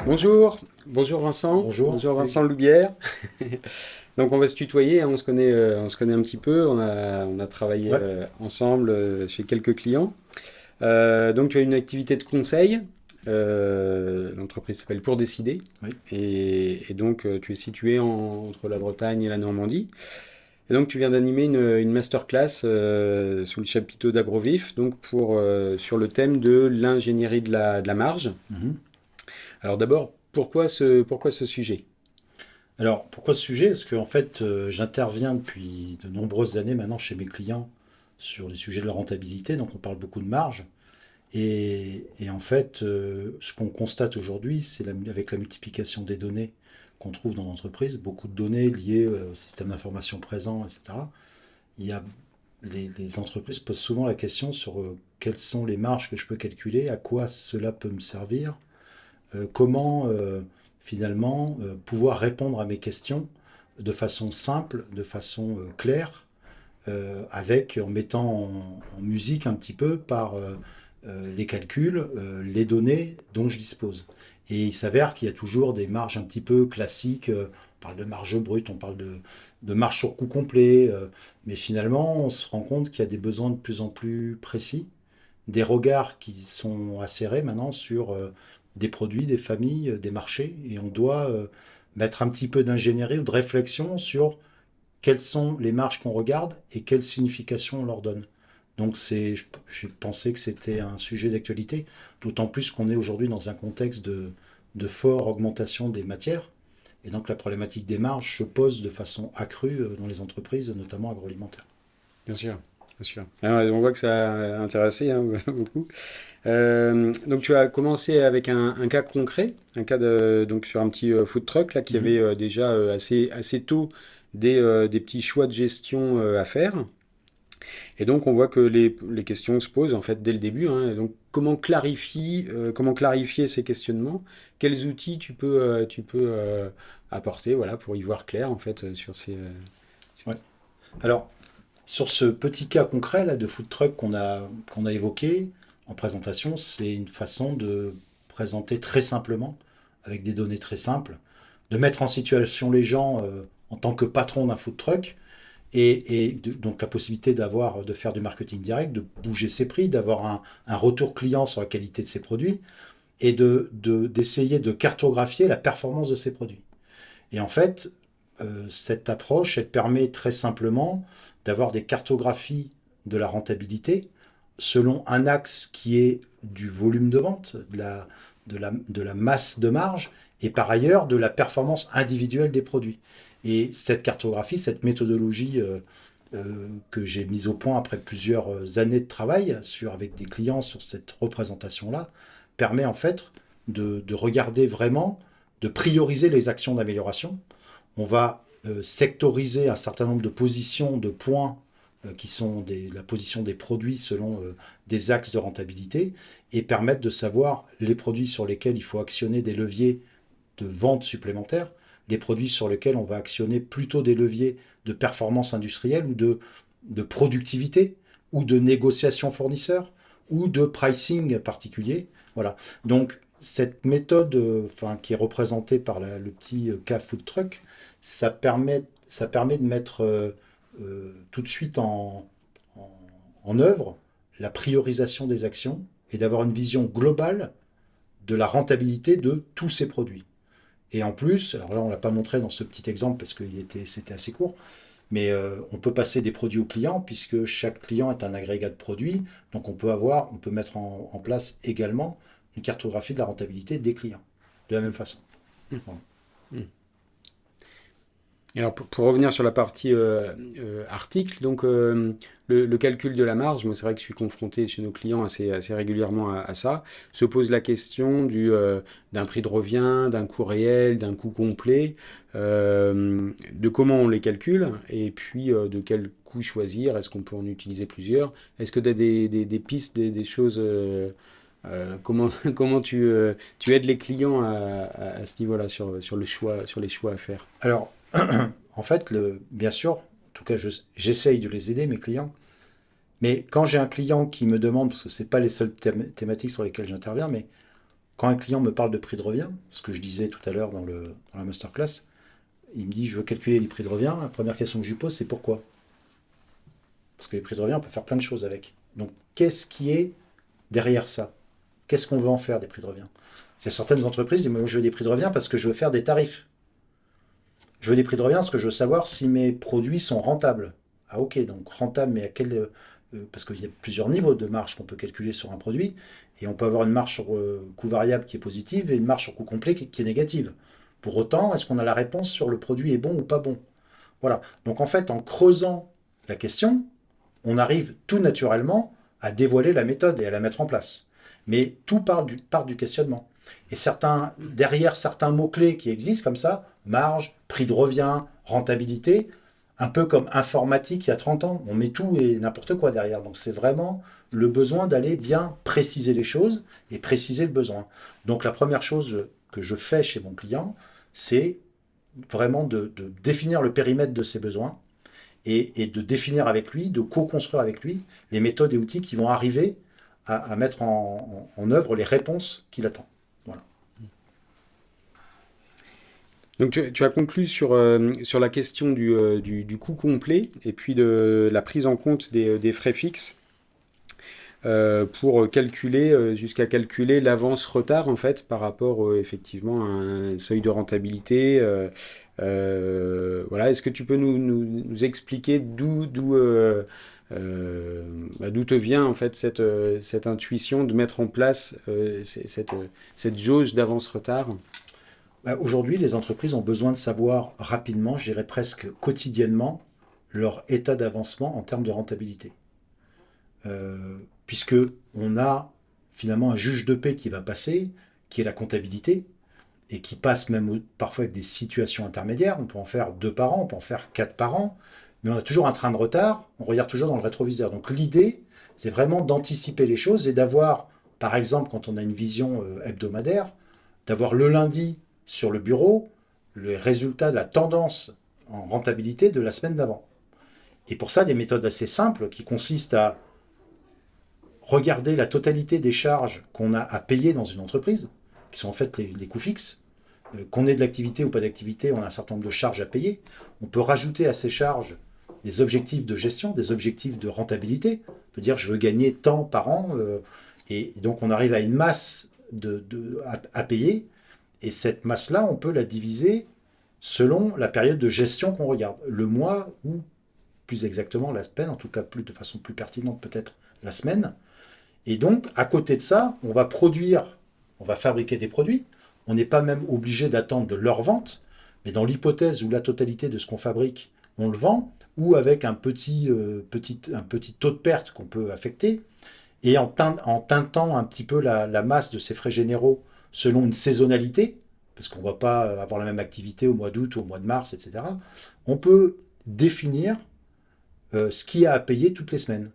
Bonjour Vincent, Bonjour. bonjour Oui. Vincent Loubière. Donc on va se tutoyer, hein, on se connaît un petit peu, on a travaillé Ouais, ensemble chez quelques clients. Donc tu as une activité de conseil, l'entreprise s'appelle Pour Décider, oui. et donc tu es situé entre la Bretagne et la Normandie. Et donc tu viens d'animer une masterclass sous le chapiteau d'Agrovif, donc sur le thème de l'ingénierie de la marge. Mhm. Alors d'abord, pourquoi ce sujet? Alors, pourquoi ce sujet? Parce qu'en fait, j'interviens depuis de nombreuses années maintenant chez mes clients sur les sujets de la rentabilité, donc on parle beaucoup de marge. Et en fait, ce qu'on constate aujourd'hui, c'est avec la multiplication des données qu'on trouve dans l'entreprise, beaucoup de données liées au système d'information présent, etc. Il y a, les entreprises posent souvent la question sur quelles sont les marges que je peux calculer, à quoi cela peut me servir, comment finalement pouvoir répondre à mes questions de façon simple, de façon claire, en mettant en musique un petit peu par les calculs, les données dont je dispose. Et il s'avère qu'il y a toujours des marges un petit peu classiques. On parle de marge brute, on parle de marge sur coût complet, mais finalement, on se rend compte qu'il y a des besoins de plus en plus précis, des regards qui sont acérés maintenant sur des produits, des familles, des marchés, et on doit mettre un petit peu d'ingénierie ou de réflexion sur quelles sont les marges qu'on regarde et quelle signification on leur donne. Donc j'ai pensé que c'était un sujet d'actualité, d'autant plus qu'on est aujourd'hui dans un contexte de forte augmentation des matières, et donc la problématique des marges se pose de façon accrue dans les entreprises, notamment agroalimentaires. Bien sûr, bien sûr. Ah ouais, on voit que ça a intéressé hein, beaucoup. Donc tu as commencé avec un cas concret, donc sur un petit food truck là qui avait Mhm. déjà assez tôt des petits choix de gestion à faire. Et donc on voit que les questions se posent en fait dès le début, hein. Et donc comment clarifier ces questionnements? Quels outils tu peux apporter voilà, pour y voir clair en fait sur sur- Ouais. Alors, sur ce petit cas concret là, de food truck qu'on a évoqué en présentation, c'est une façon de présenter très simplement, avec des données très simples, de mettre en situation les gens en tant que patron d'un food truck, donc la possibilité de faire du marketing direct, de bouger ses prix, d'avoir un retour client sur la qualité de ses produits, et d'essayer de cartographier la performance de ses produits. Et en fait, cette approche, elle permet très simplement d'avoir des cartographies de la rentabilité selon un axe qui est du volume de vente, de la masse de marge, et par ailleurs de la performance individuelle des produits. Et cette cartographie, cette méthodologie que j'ai mise au point après plusieurs années de travail avec des clients sur cette représentation-là, permet en fait de regarder vraiment, de prioriser les actions d'amélioration. On va sectoriser un certain nombre de positions, de points qui sont la position des produits selon des axes de rentabilité et permettre de savoir les produits sur lesquels il faut actionner des leviers de vente supplémentaires, les produits sur lesquels on va actionner plutôt des leviers de performance industrielle ou de productivité ou de négociation fournisseur ou de pricing particulier. Voilà. Donc cette méthode qui est représentée par le petit cas food truck, ça permet de mettre tout de suite en, en œuvre la priorisation des actions et d'avoir une vision globale de la rentabilité de tous ces produits. Et en plus, alors là on ne l'a pas montré dans ce petit exemple parce que c'était assez court, mais on peut passer des produits aux clients puisque chaque client est un agrégat de produits. Donc on peut mettre en place également une cartographie de la rentabilité des clients de la même façon. Voilà. Alors pour revenir sur la partie article, donc le calcul de la marge, moi c'est vrai que je suis confronté chez nos clients assez régulièrement à ça, se pose la question d'un prix de revient, d'un coût réel, d'un coût complet, de comment on les calcule et puis de quel coût choisir, est-ce qu'on peut en utiliser plusieurs, est-ce que tu as des pistes, des choses, comment tu aides les clients à ce niveau-là sur le choix, sur les choix à faire? Alors, en fait, bien sûr, en tout cas, j'essaye de les aider, mes clients, Mais quand j'ai un client qui me demande, parce que ce n'est pas les seules thématiques sur lesquelles j'interviens, mais quand un client me parle de prix de revient, ce que je disais tout à l'heure dans la masterclass, il me dit je veux calculer les prix de revient. La première question que je lui pose, c'est pourquoi? Parce que les prix de revient, on peut faire plein de choses avec. Donc, qu'est-ce qui est derrière ça? Qu'est-ce qu'on veut en faire des prix de revient? Il y a certaines entreprises qui disent moi, je veux des prix de revient parce que je veux faire des tarifs. Je veux des prix de revient parce que je veux savoir si mes produits sont rentables. Ah ok, donc rentable, mais à quel... parce qu'il y a plusieurs niveaux de marge qu'on peut calculer sur un produit, et on peut avoir une marge sur coût variable qui est positive et une marge sur coût complet qui est négative. Pour autant, est-ce qu'on a la réponse sur le produit est bon ou pas bon? Voilà. Donc en fait, en creusant la question, on arrive tout naturellement à dévoiler la méthode et à la mettre en place. Mais tout part du questionnement. Et derrière certains mots-clés qui existent comme ça, marge, prix de revient, rentabilité, un peu comme informatique il y a 30 ans, on met tout et n'importe quoi derrière. Donc c'est vraiment le besoin d'aller bien préciser les choses et préciser le besoin. Donc la première chose que je fais chez mon client, c'est vraiment de définir le périmètre de ses besoins et de définir avec lui, de co-construire avec lui les méthodes et outils qui vont arriver à mettre en œuvre les réponses qu'il attend. Voilà. Donc tu as conclu sur la question du coût complet et puis de la prise en compte des frais fixes pour calculer, jusqu'à calculer l'avance-retard en fait par rapport effectivement à un seuil de rentabilité. Voilà. Est-ce que tu peux nous expliquer d'où te vient en fait cette intuition de mettre en place cette jauge d'avance-retard? Aujourd'hui, les entreprises ont besoin de savoir rapidement, je dirais presque quotidiennement, leur état d'avancement en termes de rentabilité. Puisque on a finalement un juge de paix qui va passer, qui est la comptabilité, et qui passe même parfois avec des situations intermédiaires. On peut en faire 2 par an, on peut en faire 4 par an, mais on a toujours un train de retard, on regarde toujours dans le rétroviseur. Donc l'idée, c'est vraiment d'anticiper les choses et d'avoir, par exemple, quand on a une vision hebdomadaire, d'avoir le lundi sur le bureau les résultats de la tendance en rentabilité de la semaine d'avant. Et pour ça, des méthodes assez simples qui consistent à regarder la totalité des charges qu'on a à payer dans une entreprise, qui sont en fait les coûts fixes. Qu'on ait de l'activité ou pas d'activité, on a un certain nombre de charges à payer. On peut rajouter à ces charges des objectifs de gestion, des objectifs de rentabilité. On peut dire je veux gagner tant par an, et donc on arrive à une masse à payer, et cette masse-là, on peut la diviser selon la période de gestion qu'on regarde. Le mois ou plus exactement la semaine, en tout cas de façon plus pertinente peut-être la semaine. Et donc, à côté de ça, on va fabriquer des produits. On n'est pas même obligé d'attendre de leur vente, mais dans l'hypothèse où la totalité de ce qu'on fabrique, on le vend, ou avec un petit taux de perte qu'on peut affecter, et en teintant un petit peu la masse de ces frais généraux selon une saisonnalité, parce qu'on ne va pas avoir la même activité au mois d'août ou au mois de mars, etc., on peut définir ce qu'il y a à payer toutes les semaines.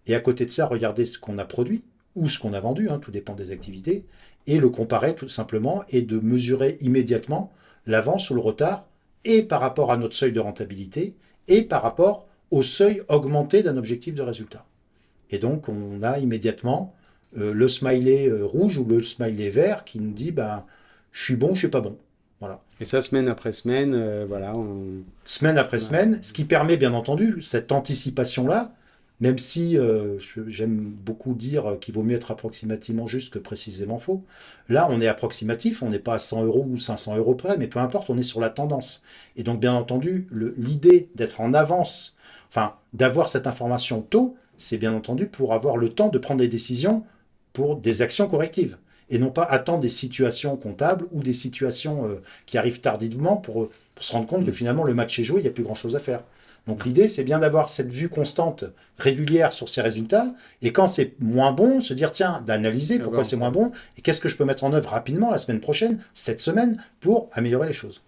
Et à côté de ça, regarder ce qu'on a produit ou ce qu'on a vendu, tout dépend des activités, et le comparer tout simplement et de mesurer immédiatement l'avance ou le retard, et par rapport à notre seuil de rentabilité, et par rapport au seuil augmenté d'un objectif de résultat. Et donc, on a immédiatement le smiley rouge ou le smiley vert qui nous dit je suis bon, je suis pas bon. Voilà. Et ça, semaine après semaine, voilà. Semaine après semaine, ce qui permet bien entendu cette anticipation-là, même si j'aime beaucoup dire qu'il vaut mieux être approximativement juste que précisément faux. Là, on est approximatif, on n'est pas à 100 € ou 500 € près, mais peu importe, on est sur la tendance. Et donc, bien entendu, l'idée d'être en avance, enfin, d'avoir cette information tôt, c'est bien entendu pour avoir le temps de prendre des décisions pour des actions correctives. Et non pas attendre des situations comptables ou des situations qui arrivent tardivement pour se rendre compte que finalement le match est joué, il n'y a plus grand-chose à faire. Donc l'idée, c'est bien d'avoir cette vue constante, régulière sur ces résultats, et quand c'est moins bon, se dire, tiens, d'analyser pourquoi c'est moins bon, et qu'est-ce que je peux mettre en œuvre rapidement la semaine prochaine, cette semaine, pour améliorer les choses.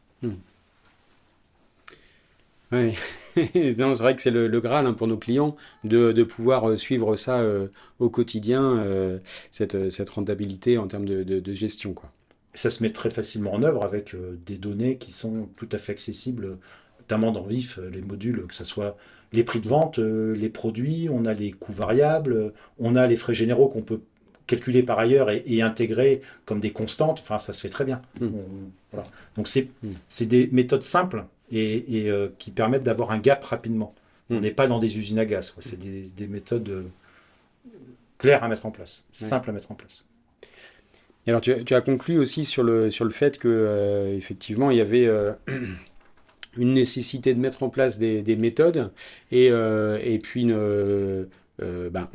Oui, c'est vrai que c'est le Graal pour nos clients de pouvoir suivre ça au quotidien, cette rentabilité en termes de gestion, quoi. Et ça se met très facilement en œuvre avec des données qui sont tout à fait accessibles notamment dans VIF, les modules, que ce soit les prix de vente, les produits, on a les coûts variables, on a les frais généraux qu'on peut calculer par ailleurs et intégrer comme des constantes. Enfin, ça se fait très bien. Voilà. Donc, c'est des méthodes simples et qui permettent d'avoir un gap rapidement. On n'est pas dans des usines à gaz. C'est des méthodes claires à mettre en place, simples à mettre en place. Et alors, tu as conclu aussi sur le fait que effectivement, il y avait une nécessité de mettre en place des méthodes et puis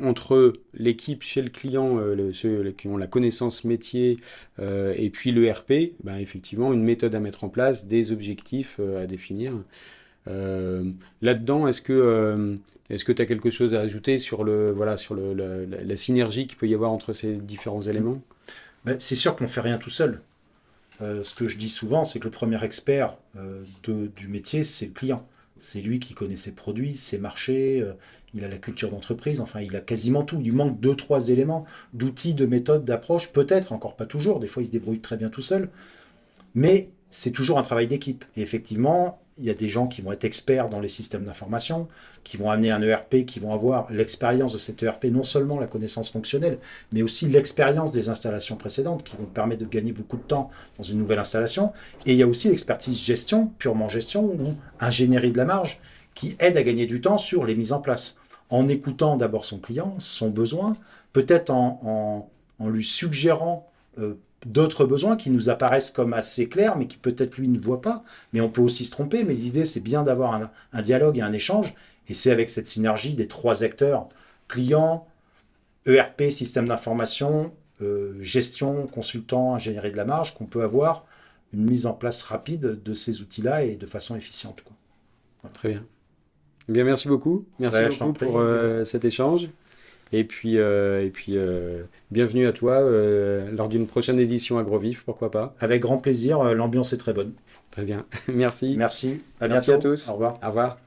entre l'équipe chez le client, ceux qui ont la connaissance métier et puis le RP, effectivement, une méthode à mettre en place, des objectifs à définir. Là-dedans, est-ce que tu as quelque chose à ajouter sur la synergie qu'il peut y avoir entre ces différents éléments? C'est sûr qu'on ne fait rien tout seul. Ce que je dis souvent, c'est que le premier expert du métier, c'est le client. C'est lui qui connaît ses produits, ses marchés, il a la culture d'entreprise, enfin il a quasiment tout. Il lui manque 2-3 éléments d'outils, de méthodes, d'approches, peut-être, encore pas toujours, des fois il se débrouille très bien tout seul, mais c'est toujours un travail d'équipe. Et effectivement, il y a des gens qui vont être experts dans les systèmes d'information, qui vont amener un ERP, qui vont avoir l'expérience de cet ERP, non seulement la connaissance fonctionnelle, mais aussi l'expérience des installations précédentes, qui vont permettre de gagner beaucoup de temps dans une nouvelle installation. Et il y a aussi l'expertise gestion, purement gestion, ou ingénierie de la marge, qui aide à gagner du temps sur les mises en place. En écoutant d'abord son client, son besoin, peut-être en lui suggérant d'autres besoins qui nous apparaissent comme assez clairs, mais qui peut-être lui ne voit pas. Mais on peut aussi se tromper, mais l'idée c'est bien d'avoir un dialogue et un échange, et c'est avec cette synergie des 3 acteurs, client, ERP, système d'information, gestion, consultant, ingénierie de la marge, qu'on peut avoir une mise en place rapide de ces outils-là et de façon efficiente, quoi. Voilà. Très bien. Eh bien, merci beaucoup. Merci beaucoup pour cet échange. Et puis, bienvenue à toi lors d'une prochaine édition AgroVIF, pourquoi pas. Avec grand plaisir, l'ambiance est très bonne. Très bien, merci. Merci, à merci bientôt. À tous. Au revoir. Au revoir.